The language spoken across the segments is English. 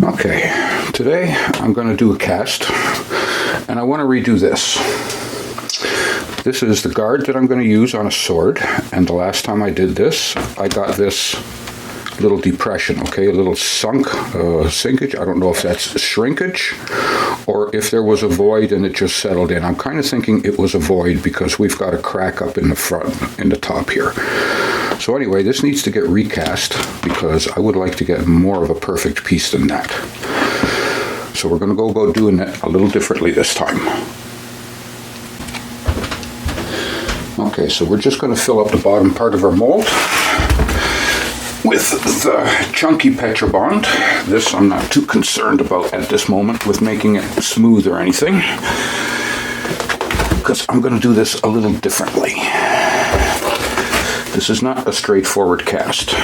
Okay, today I'm going to do a cast, and I want to redo this. This is the guard that I'm going to use on a sword, and the last time I did this, I got this little depression, okay, a little sinkage. I don't know if that's shrinkage or if there was a void and it just settled in. I'm kind of thinking it was a void because we've got a crack up in the front, in the top here. So anyway, this needs to get recast because I would like to get more of a perfect piece than that. So we're going to go about doing it a little differently this time. Okay, so we're just going to fill up the bottom part of our mold with the chunky petrobond. This I'm not too concerned about at this moment with making it smooth or anything, because I'm going to do this a little differently. This is not a straightforward cast.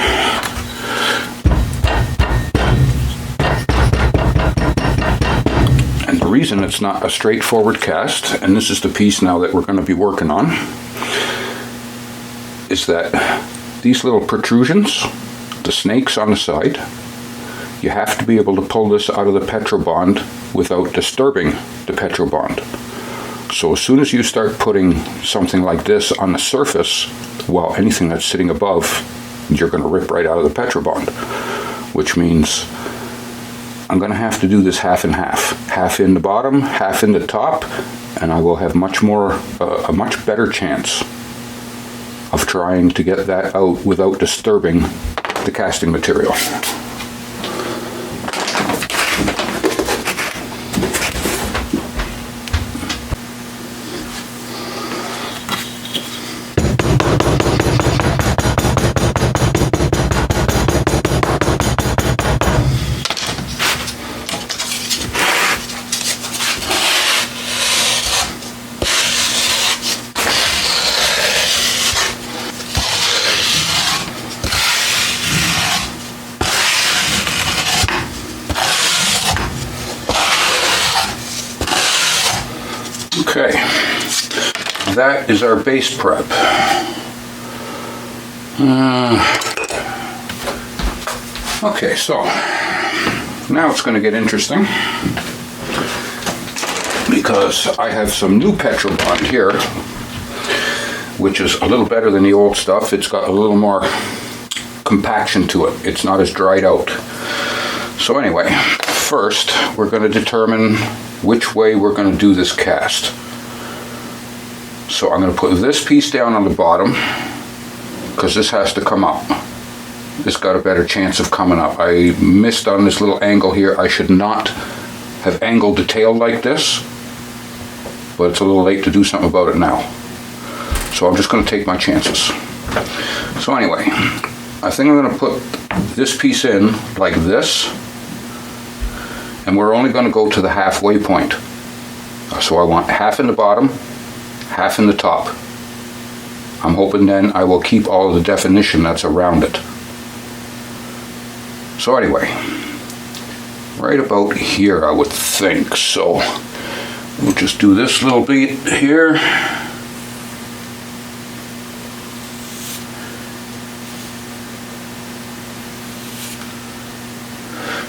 And the reason it's not a straightforward cast, and this is the piece now that we're going to be working on, is that these little protrusions, the snakes on the side, you have to be able to pull this out of the petrobond without disturbing the petrobond. So as soon as you start putting something like this on the surface, well, anything that's sitting above, you're going to rip right out of the petrobond, which means I'm going to have to do this half and half. Half in the bottom, half in the top, and I will have a much better chance of trying to get that out without disturbing the casting material. Okay, that is our base prep. Okay, so now it's going to get interesting because I have some new petrobond here, which is a little better than the old stuff. It's got a little more compaction to it. It's not as dried out. So anyway, first we're going to determine which way we're going to do this cast. So I'm going to put this piece down on the bottom because this has to come up. This got a better chance of coming up. I missed on this little angle here. I should not have angled the tail like this, but it's a little late to do something about it now. So I'm just going to take my chances. So anyway, I think I'm going to put this piece in like this, and we're only going to go to the halfway point. So I want half in the bottom, half in the top. I'm hoping then I will keep all of the definition that's around it. So anyway, right about here I would think. So we'll just do this little bit here.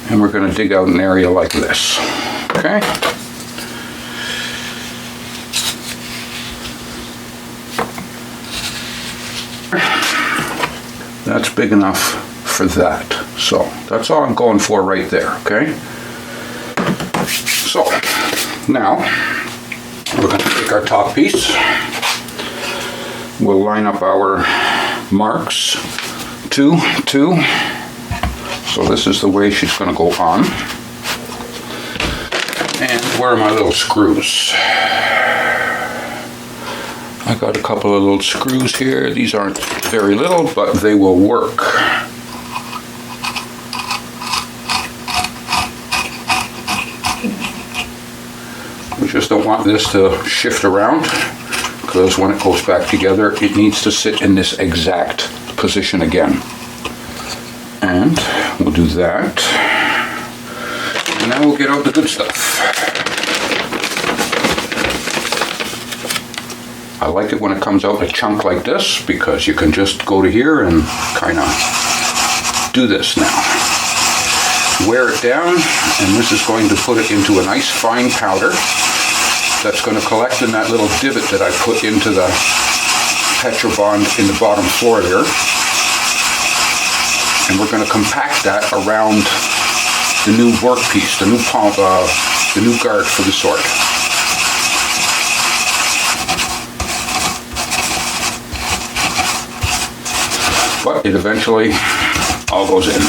And we're going to dig out an area like this. Okay? That's big enough for that. So that's all I'm going for right there, okay? So now we're going to take our top piece. We'll line up our marks, 2, 2. So this is the way she's going to go on. And where are my little screws? I got a couple of little screws here. These aren't very little, but they will work. We just don't want this to shift around, because when it goes back together, it needs to sit in this exact position again. And we'll do that. And now we'll get out the good stuff. I like it when it comes out in a chunk like this, because you can just go to here and kind of do this now. wear it down, and this is going to put it into a nice fine powder that's going to collect in that little divot that I put into the petrobond in the bottom floor there. And we're going to compact that around the new workpiece, the new guard for the sword. But it eventually all goes in.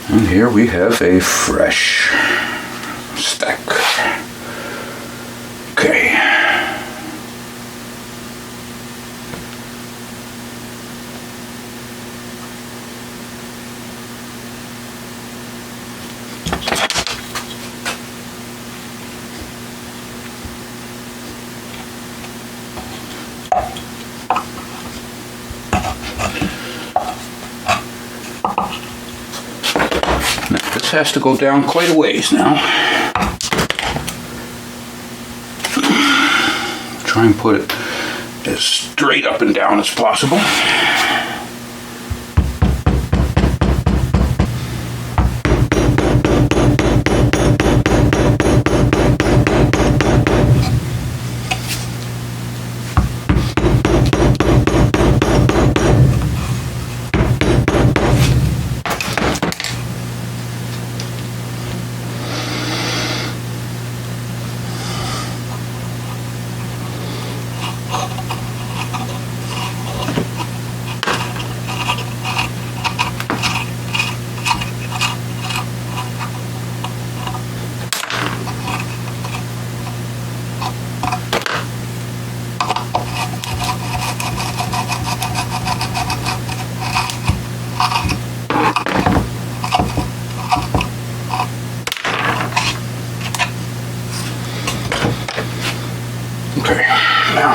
And here we have a fresh stack. Okay. This has to go down quite a ways now. Try and put it as straight up and down as possible. Okay, now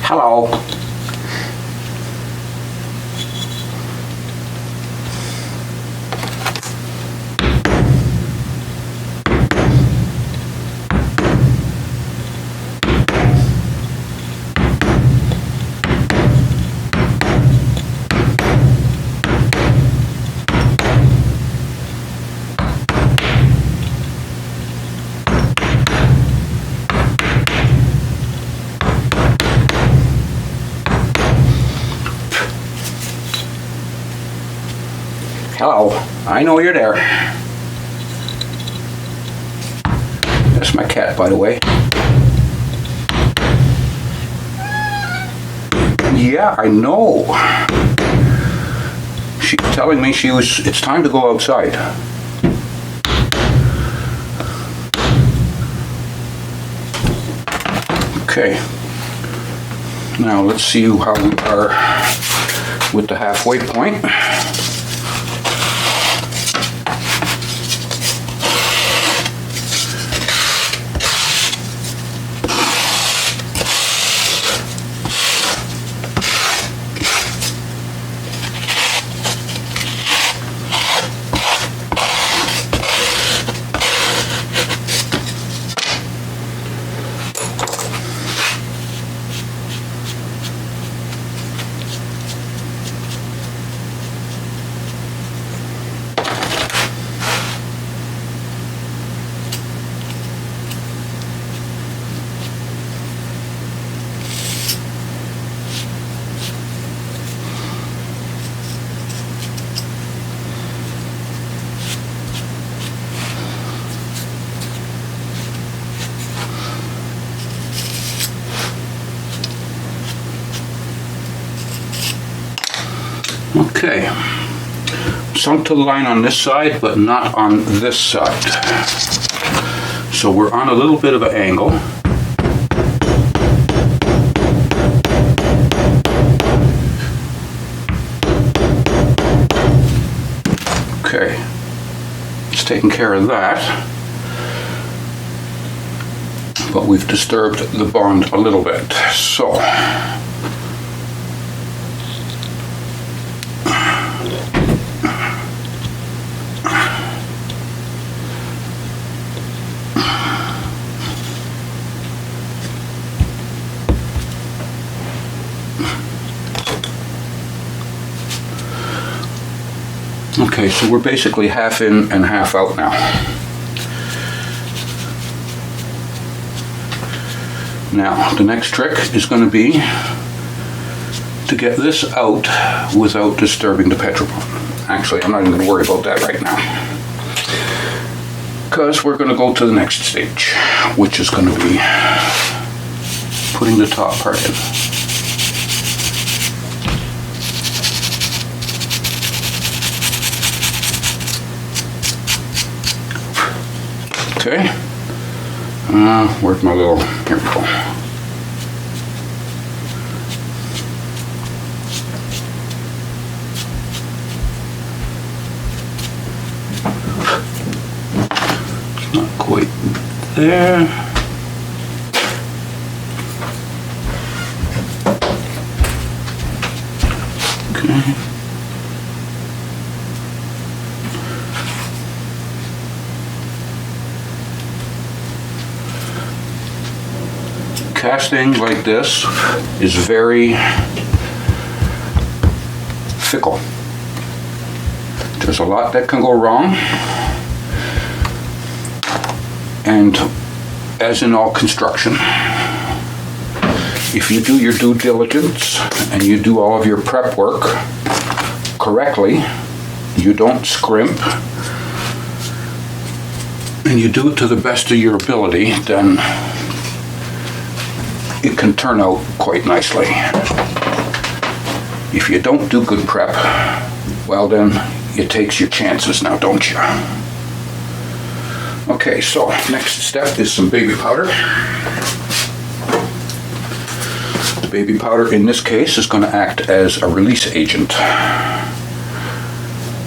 hello. Hello, I know you're there. That's my cat, by the way. Yeah, I know. She's telling me it's time to go outside. Okay. Now let's see how we are with the halfway point. Okay, sunk to the line on this side, but not on this side. So we're on a little bit of an angle. Okay, it's taking care of that. but we've disturbed the bond a little bit. So okay, so we're basically half in and half out now. Now, the next trick is going to be to get this out without disturbing the petrobond. Actually, I'm not even going to worry about that right now, because we're going to go to the next stage, which is going to be putting the top part in. Okay, where's my little, here we go. It's not quite there. Okay. Casting like this is very fickle. There's a lot that can go wrong, and as in all construction, if you do your due diligence and you do all of your prep work correctly, you don't scrimp, and you do it to the best of your ability, then it can turn out quite nicely. If you don't do good prep, well then, it takes your chances now, don't you? Okay, so next step is some baby powder. The baby powder in this case is going to act as a release agent,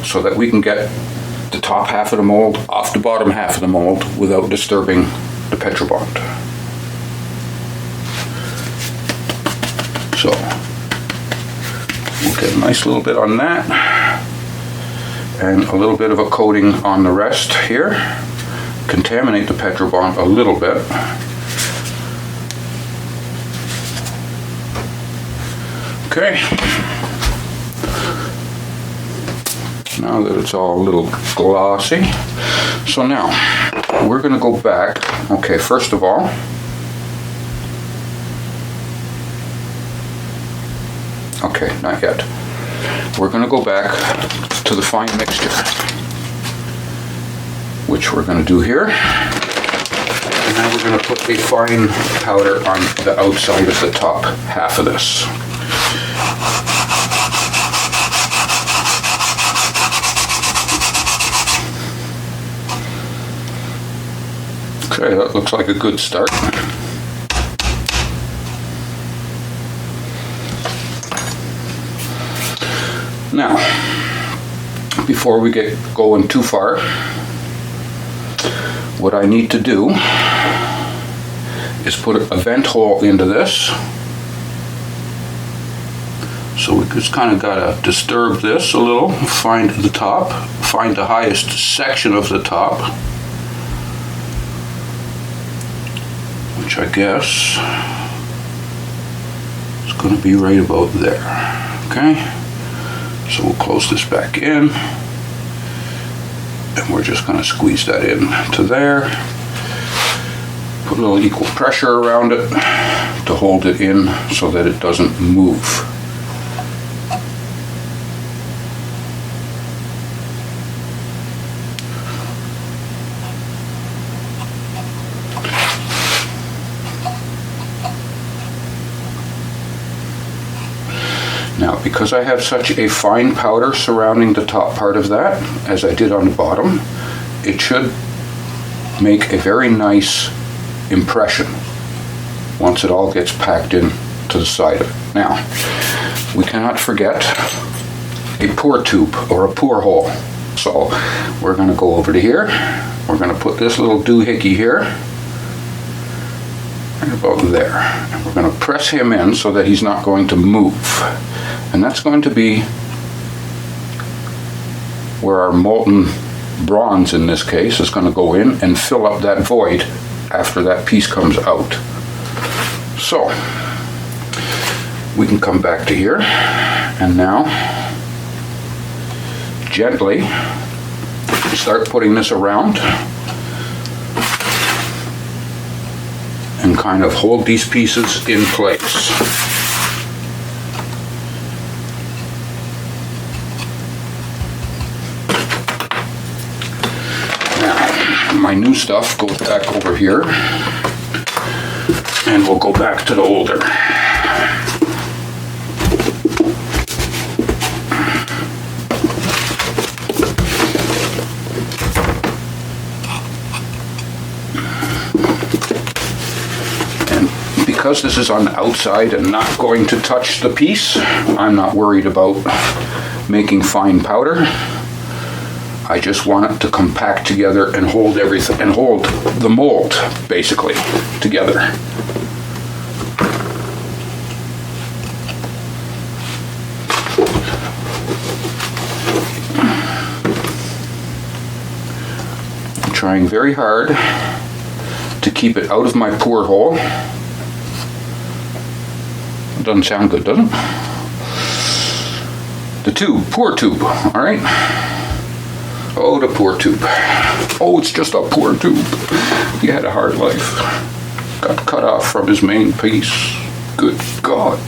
so that we can get the top half of the mold off the bottom half of the mold without disturbing the petrobond. So we'll get a nice little bit on that, and a little bit of a coating on the rest here. Contaminate the petrobond a little bit. Okay. Now that it's all a little glossy. So now we're going to go back. Okay, first of all, okay, not yet. We're going to go back to the fine mixture, which we're going to do here. And now we're going to put a fine powder on the outside of the top half of this. Okay, that looks like a good start. Now, before we get going too far, what I need to do is put a vent hole into this. So we just kind of got to disturb this a little, find the top, find the highest section of the top, which I guess is going to be right about there. Okay? So we'll close this back in, and we're just going to squeeze that in to there. Put a little equal pressure around it to hold it in so that it doesn't move. Now, because I have such a fine powder surrounding the top part of that, as I did on the bottom, it should make a very nice impression once it all gets packed in to the side of it. Now, we cannot forget a pour tube or a pour hole. So we're going to go over to here. We're going to put this little doohickey here, right about there. And we're going to press him in so that he's not going to move. And that's going to be where our molten bronze, in this case, is going to go in and fill up that void after that piece comes out. So, we can come back to here, and now, gently, start putting this around, and kind of hold these pieces in place. My new stuff goes back over here, and we'll go back to the older. And because this is on the outside and not going to touch the piece, I'm not worried about making fine powder. I just want it to compact together and hold everything, and hold the mold, basically, together. I'm trying very hard to keep it out of my pour hole. It doesn't sound good, does it? The tube, pour tube, all right? Oh, the poor tube. Oh, it's just a poor tube. He had a hard life. Got cut off from his main piece. Good God.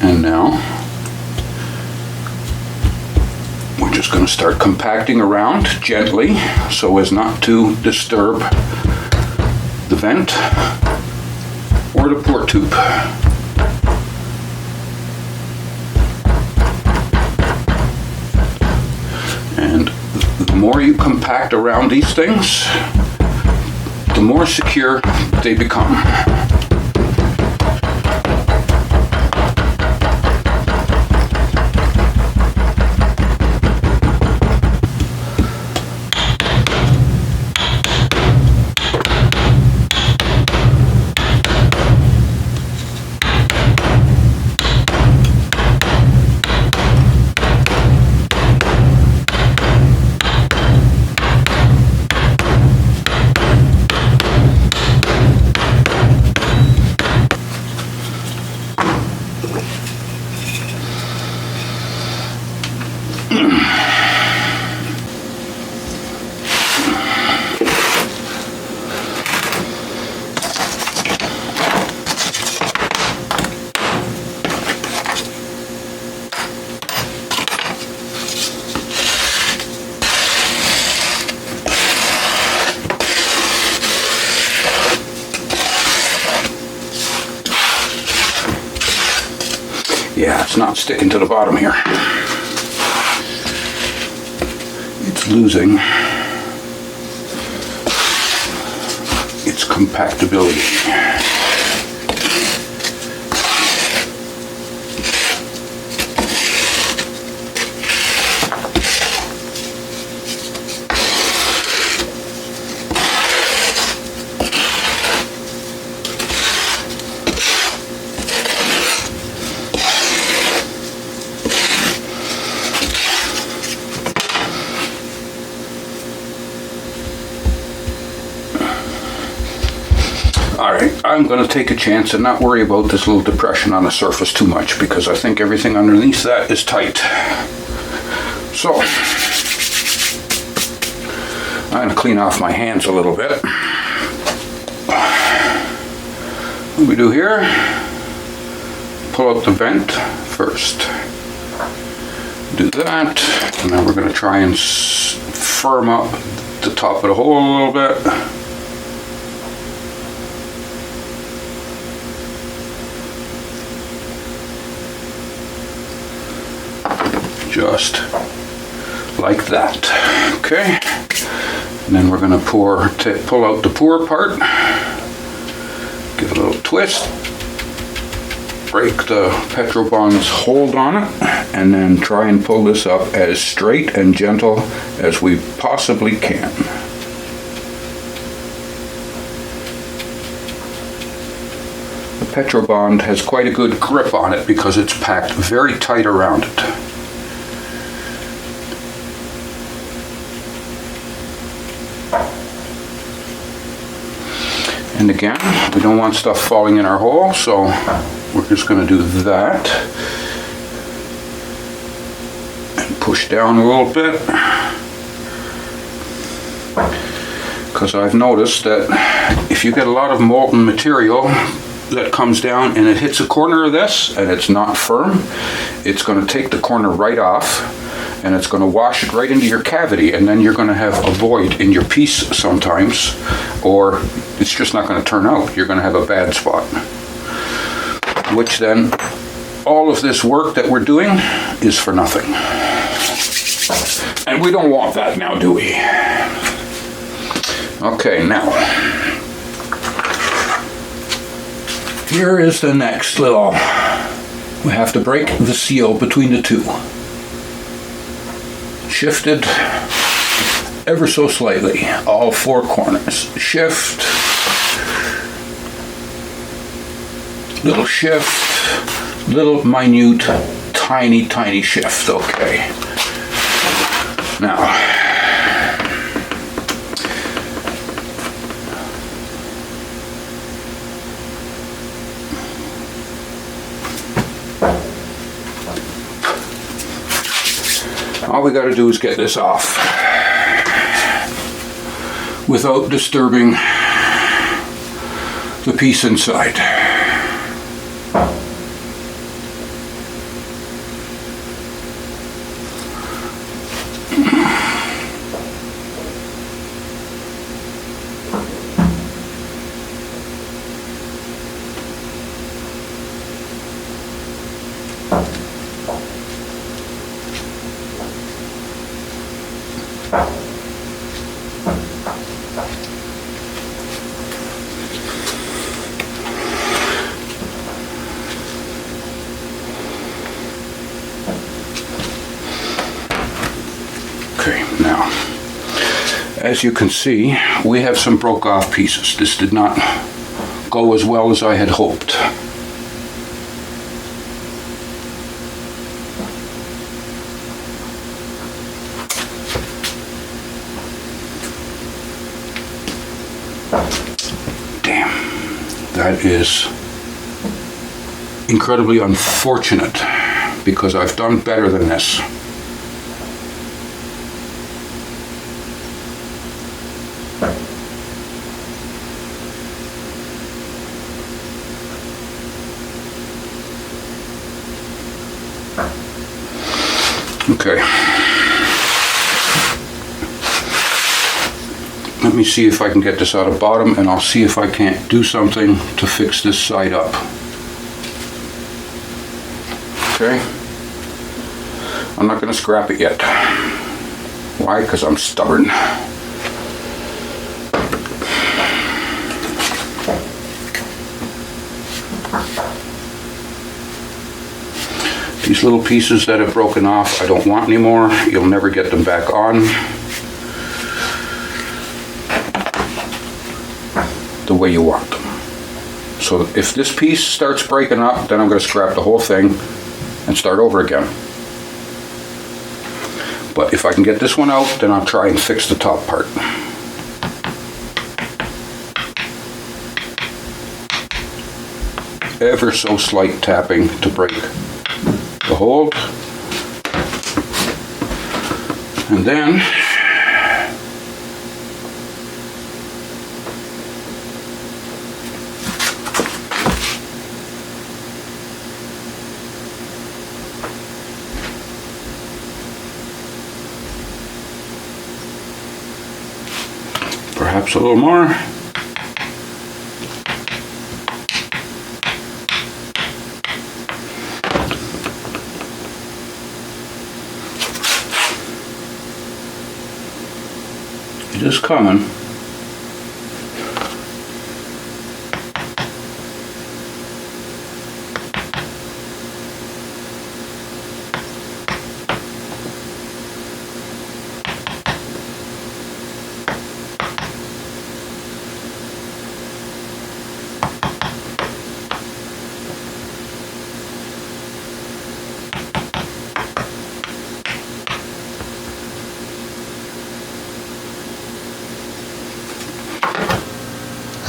And now, we're just going to start compacting around gently so as not to disturb the vent or the pour tube. And the more you compact around these things, the more secure they become. Yeah, it's not sticking to the bottom here. It's losing its compactability. Alright, I'm going to take a chance and not worry about this little depression on the surface too much, because I think everything underneath that is tight. So, I'm going to clean off my hands a little bit. What do we do here? Pull out the vent first. Do that, and then we're going to try and firm up the top of the hole a little bit. Just like that. Okay, and then we're going to pull out the pour part, give it a little twist, break the petrobond's hold on it, and then try and pull this up as straight and gentle as we possibly can. The petrobond has quite a good grip on it because it's packed very tight around it. And again, we don't want stuff falling in our hole, so we're just going to do that. And push down a little bit. Because I've noticed that if you get a lot of molten material that comes down and it hits a corner of this and it's not firm, it's going to take the corner right off and it's going to wash it right into your cavity, and then you're going to have a void in your piece sometimes, or it's just not going to turn out. You're going to have a bad spot. Which then, all of this work that we're doing is for nothing. And we don't want that now, do we? Okay, now, here is the next little, we have to break the seal between the two. Shifted ever so slightly, all four corners. Shift, little shift, little minute, tiny, tiny shift. Okay. Now, all we got to do is get this off without disturbing the piece inside. Okay, now, as you can see, we have some broke off pieces. This did not go as well as I had hoped. Damn, that is incredibly unfortunate because I've done better than this. Okay. Let me see if I can get this out of bottom, and I'll see if I can't do something to fix this side up. Okay. I'm not going to scrap it yet. Why? Because I'm stubborn. These little pieces that have broken off, I don't want anymore. You'll never get them back on the way you want them. So if this piece starts breaking up, then I'm going to scrap the whole thing and start over again. But if I can get this one out, then I'll try and fix the top part. Ever so slight tapping to break the hold, and then perhaps a little more. It is coming.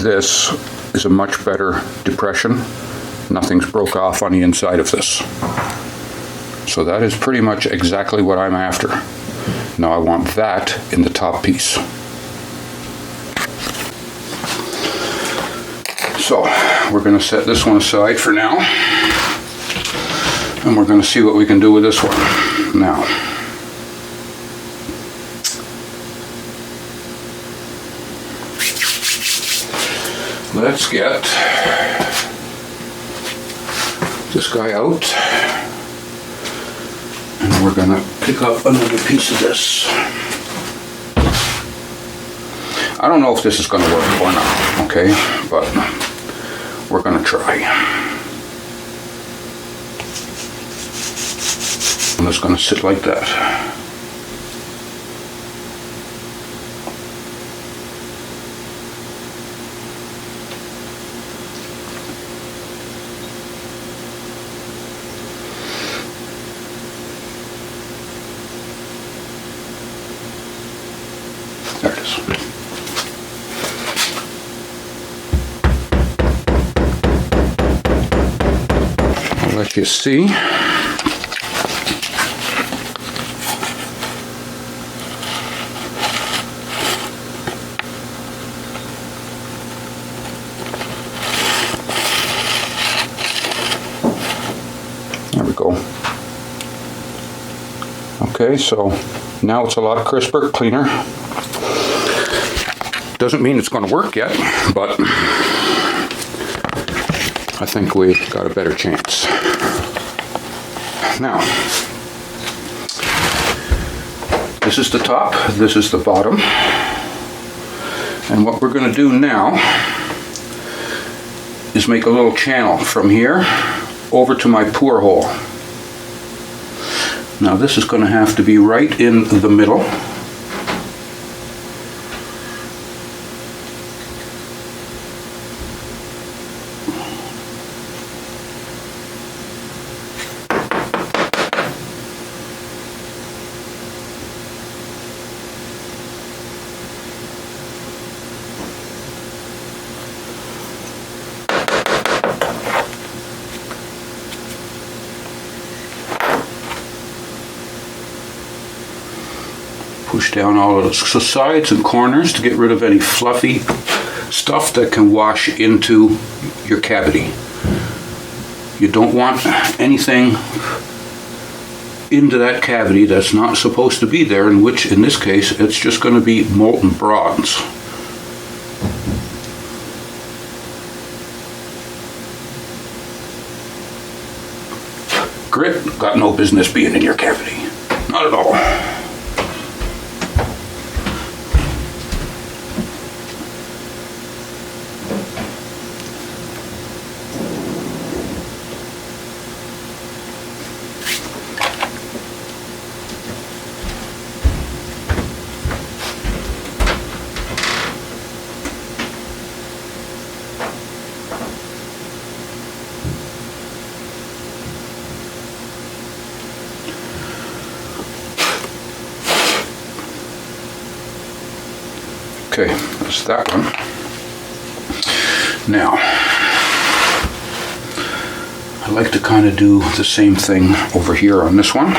this is a much better depression. Nothing's broke off on the inside of this. So that is pretty much exactly what I'm after. Now I want that in the top piece. So we're going to set this one aside for now. And we're going to see what we can do with this one. Now, let's get this guy out, and we're going to pick up another piece of this. I don't know if this is going to work or not, okay, but we're going to try. I'm just going to sit like that. There it is. I'll let you see. There we go. Okay, so now it's a lot crisper, cleaner. Doesn't mean it's going to work yet, but I think we got a better chance. Now, this is the top, this is the bottom, and what we're going to do now is make a little channel from here over to my pour hole. Now this is going to have to be right in the middle. Push down all of the sides and corners to get rid of any fluffy stuff that can wash into your cavity. You don't want anything into that cavity that's not supposed to be there, in which, in this case, it's just going to be molten bronze. Grit got no business being in your cavity. Not at all. Okay, that's that one. Now, I like to kind of do the same thing over here on this one.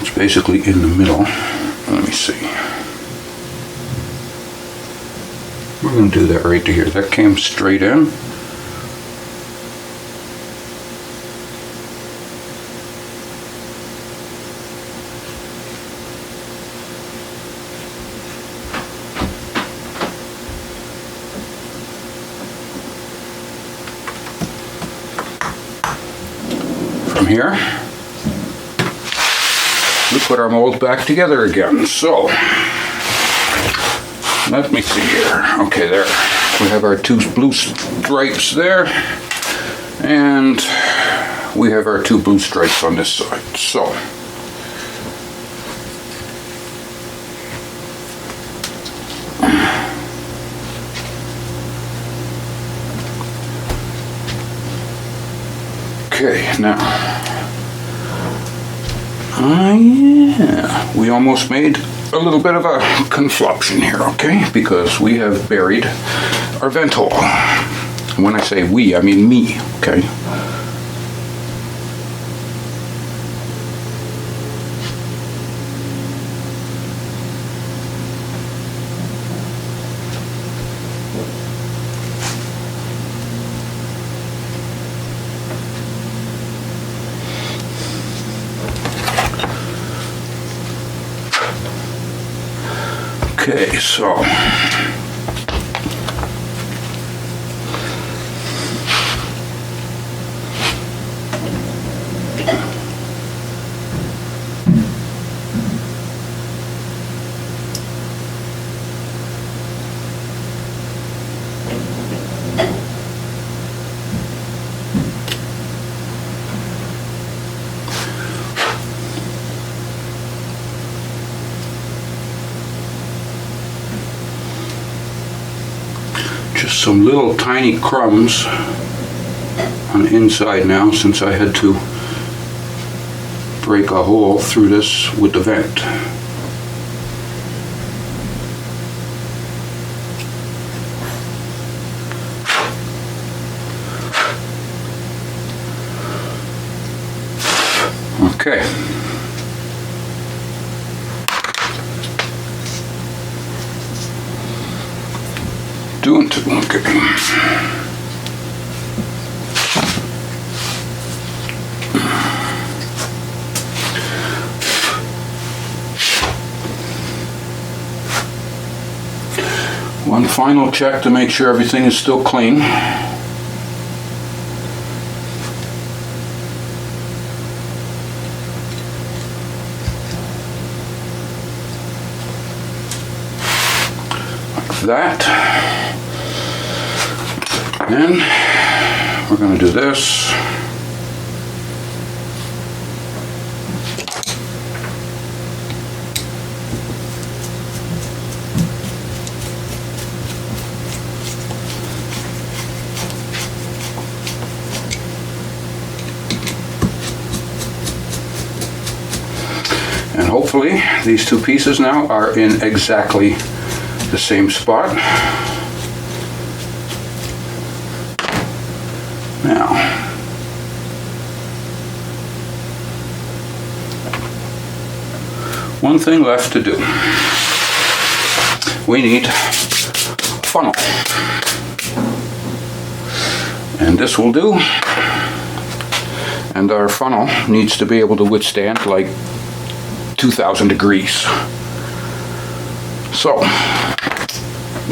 It's basically in the middle. Let me see. We're going to do that right to here. That came straight in. Here, we put our mold back together again. So let me see here. Okay, there we have our two blue stripes there, and we have our two blue stripes on this side. So okay, now yeah, we almost made a little bit of a confluption here, okay? Because we have buried our vent hole. And when I say we, I mean me, okay? Okay, so just some little tiny crumbs on the inside now, since I had to break a hole through this with the vent. Okay. Doing too okay. One final check to make sure everything is still clean. Like that. Then we're going to do this. And hopefully these two pieces now are in exactly the same spot. Now, one thing left to do. We need a funnel. And this will do. And our funnel needs to be able to withstand like 2,000 degrees. So,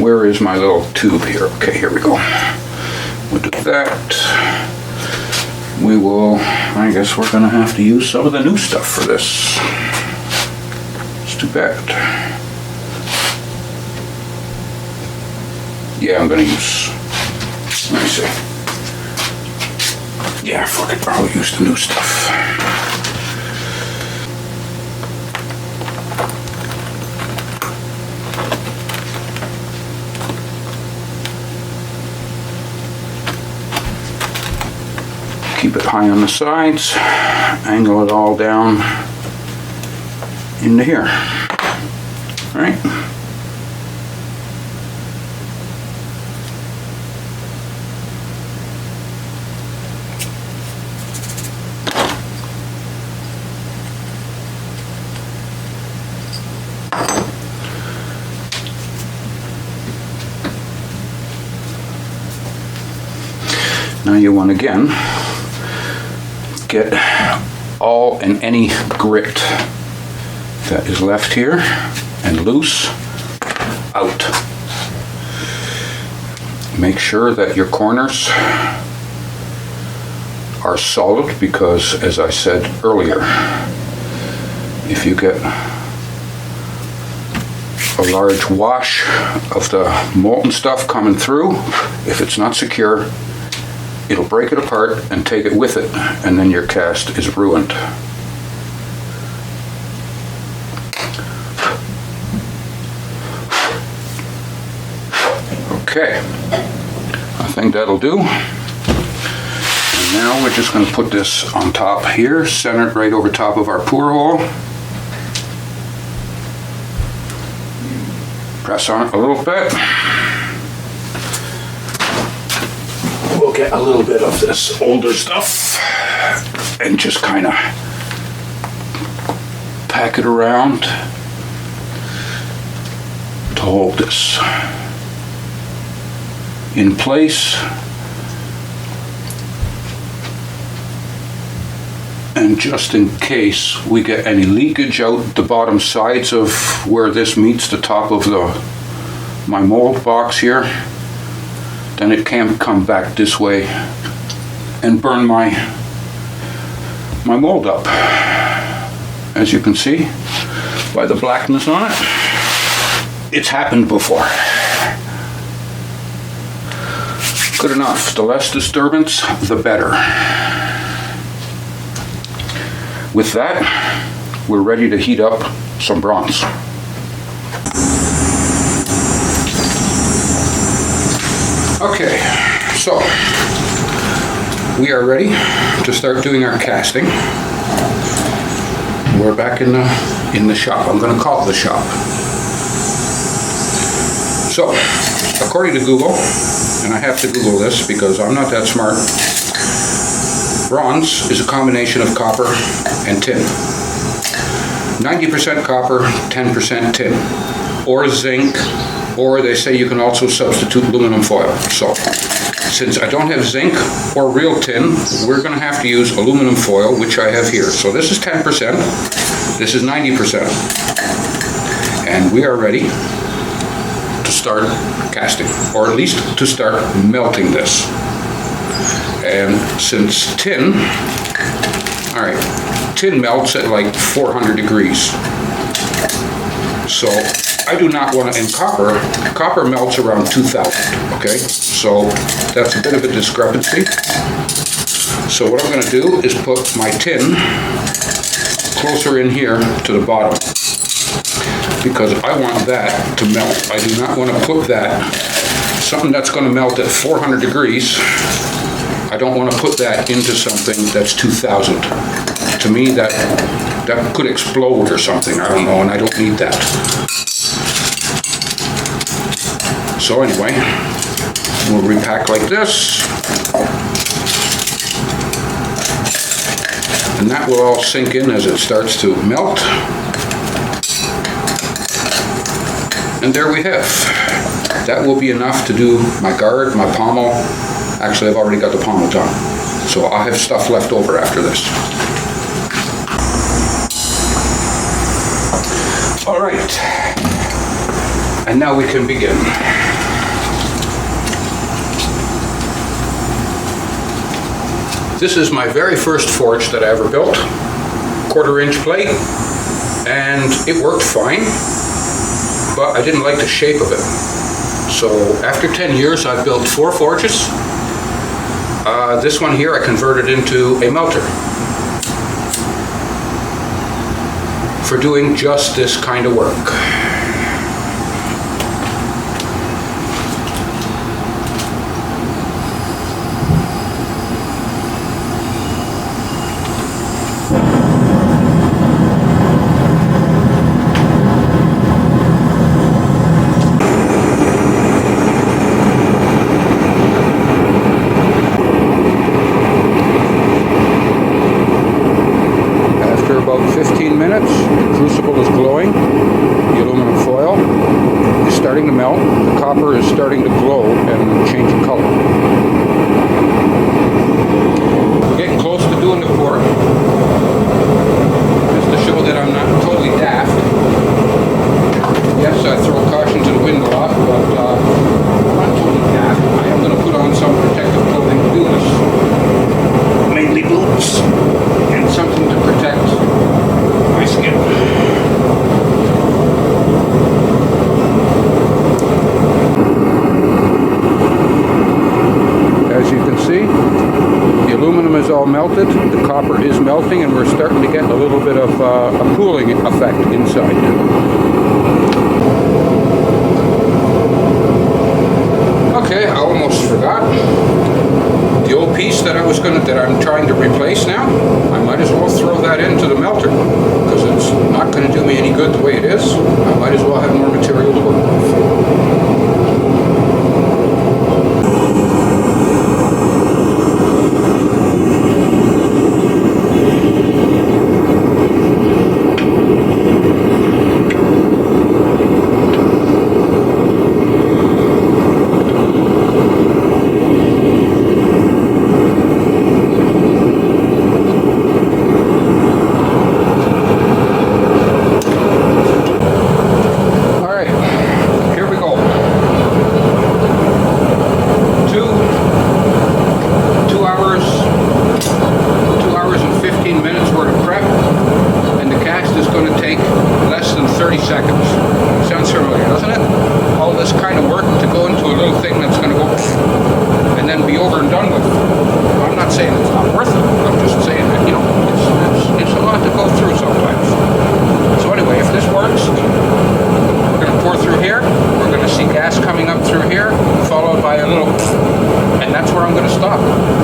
where is my little tube here? Okay, here we go. We'll do that. We will, I guess we're gonna have to use some of the new stuff for this. It's too bad. Yeah, I'm gonna use, let me see. Yeah, fuck it, I'll use the new stuff. Keep it high on the sides, angle it all down into here. All right. Now you want to again get all and any grit that is left here and loose out. Make sure that your corners are solid, because as I said earlier, if you get a large wash of the molten stuff coming through, if it's not secure, it'll break it apart and take it with it, and then your cast is ruined. Okay, I think that'll do. And now we're just going to put this on top here, center it right over top of our pour hole. Press on it a little bit. We'll get a little bit of this older stuff and just kind of pack it around to hold this in place. And just in case we get any leakage out the bottom sides of where this meets the top of my mold box here, then it can't come back this way and burn my mold up. As you can see by the blackness on it, it's happened before. Good enough. The less disturbance, the better. With that, we're ready to heat up some bronze. Okay, so we are ready to start doing our casting. We're back in the shop. I'm going to call it the shop. So, according to Google, and I have to Google this because I'm not that smart, bronze is a combination of copper and tin. 90% copper, 10% tin, or zinc, or they say you can also substitute aluminum foil. So, since I don't have zinc or real tin, we're going to have to use aluminum foil, which I have here. So this is 10%, this is 90%, and we are ready to start casting, or at least to start melting this. And since tin, all right, tin melts at like 400 degrees. So I do not want to, and copper melts around 2000, okay? So that's a bit of a discrepancy. So what I'm going to do is put my tin closer in here to the bottom, because I want that to melt. I do not want to put something that's going to melt at 400 degrees. I don't want to put that into something that's 2000. To me, that could explode or something, I don't know, and I don't need that. So anyway, we'll repack like this. And that will all sink in as it starts to melt. And there we have. That will be enough to do my guard, my pommel. Actually, I've already got the pommel done. So I'll have stuff left over after this. All right. And now we can begin. This is my very first forge that I ever built. 1/4-inch plate, and it worked fine, but I didn't like the shape of it. So after 10 years, I've built 4 forges. This one here I converted into a melter for doing just this kind of work. About 15 minutes, the crucible is glowing, the aluminum foil is starting to melt, the copper is starting to glow and change in color. We're getting close to doing the pour, just to show that I'm not totally daft. Yes, I throw caution to the wind a lot, but I'm not totally daft. I am going to put on some protective clothing to do this, mainly boots and something to protect my skin. As you can see, the aluminum is all melted, the copper is melting, and we're starting to get a little bit of a cooling effect inside. Okay, I almost forgot. The old piece that I'm trying to replace now, I might as well throw that into the melter, because it's not going to do me any good the way it is. I might as well have more material to work with. 20 seconds. Sounds familiar, doesn't it? All this kind of work to go into a little thing that's going to go and then be over and done with. I'm not saying it's not worth it. I'm just saying that, you know, it's a lot to go through sometimes. So anyway, if this works, we're going to pour through here. We're going to see gas coming up through here, followed by a little, and that's where I'm going to stop.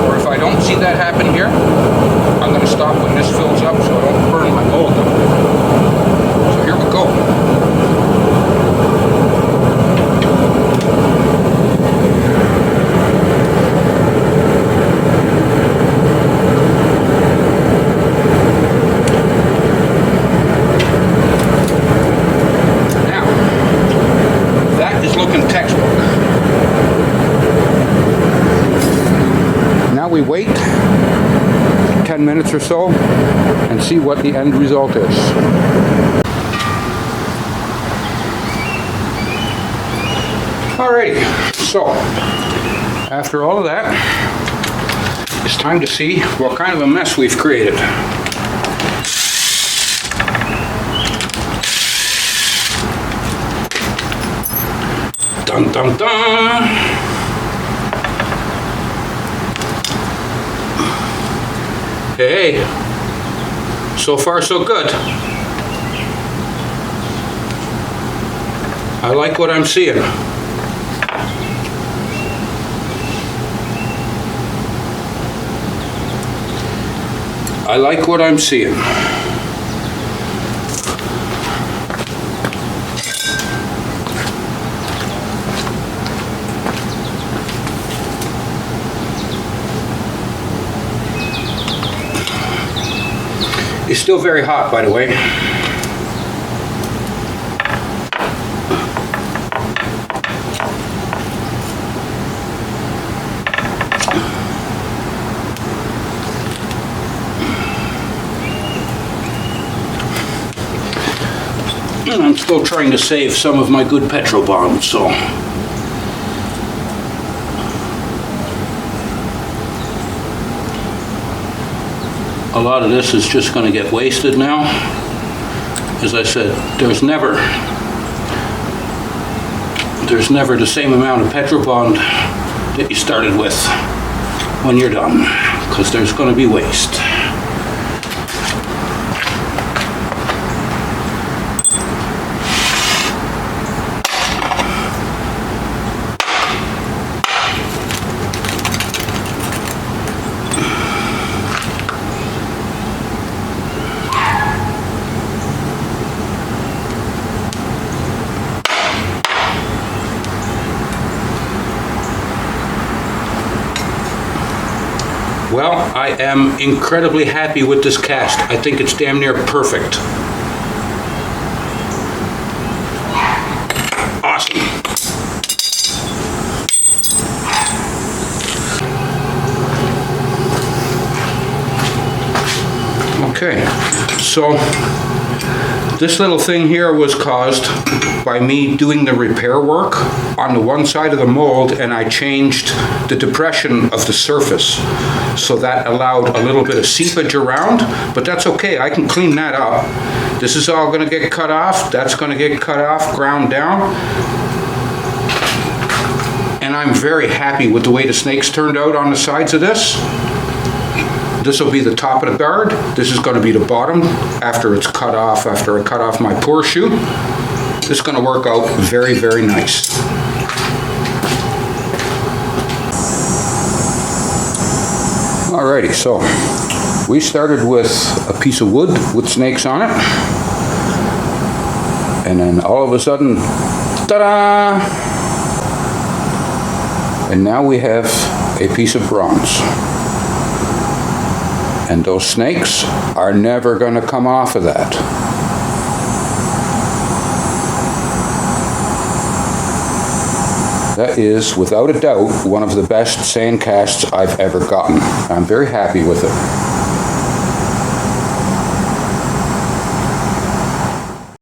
Or if I don't see that happen here, I'm going to stop when this fills up so I don't burn my mold up. So here we go. We wait 10 minutes or so and see what the end result is. Alrighty, so after all of that, it's time to see what kind of a mess we've created. Dun dun dun! Hey, so far so good. I like what I'm seeing. I like what I'm seeing. It's still very hot, by the way. And I'm still trying to save some of my good petrobond, so a lot of this is just going to get wasted now. As I said, there's never the same amount of petrobond that you started with when you're done, because there's going to be waste. Well, I am incredibly happy with this cast. I think it's damn near perfect. Awesome. Okay, so this little thing here was caused by me doing the repair work on the one side of the mold, and I changed the depression of the surface. So that allowed a little bit of seepage around, but that's okay, I can clean that up. This is all gonna get cut off, that's gonna get cut off, ground down. And I'm very happy with the way the snakes turned out on the sides of this. This will be the top of the guard. This is going to be the bottom after it's cut off, after I cut off my pour shoe. This is going to work out very, very nice. Alrighty, so we started with a piece of wood with snakes on it. And then all of a sudden, ta-da! And now we have a piece of bronze. And those snakes are never going to come off of that. That is, without a doubt, one of the best sand casts I've ever gotten. I'm very happy with it.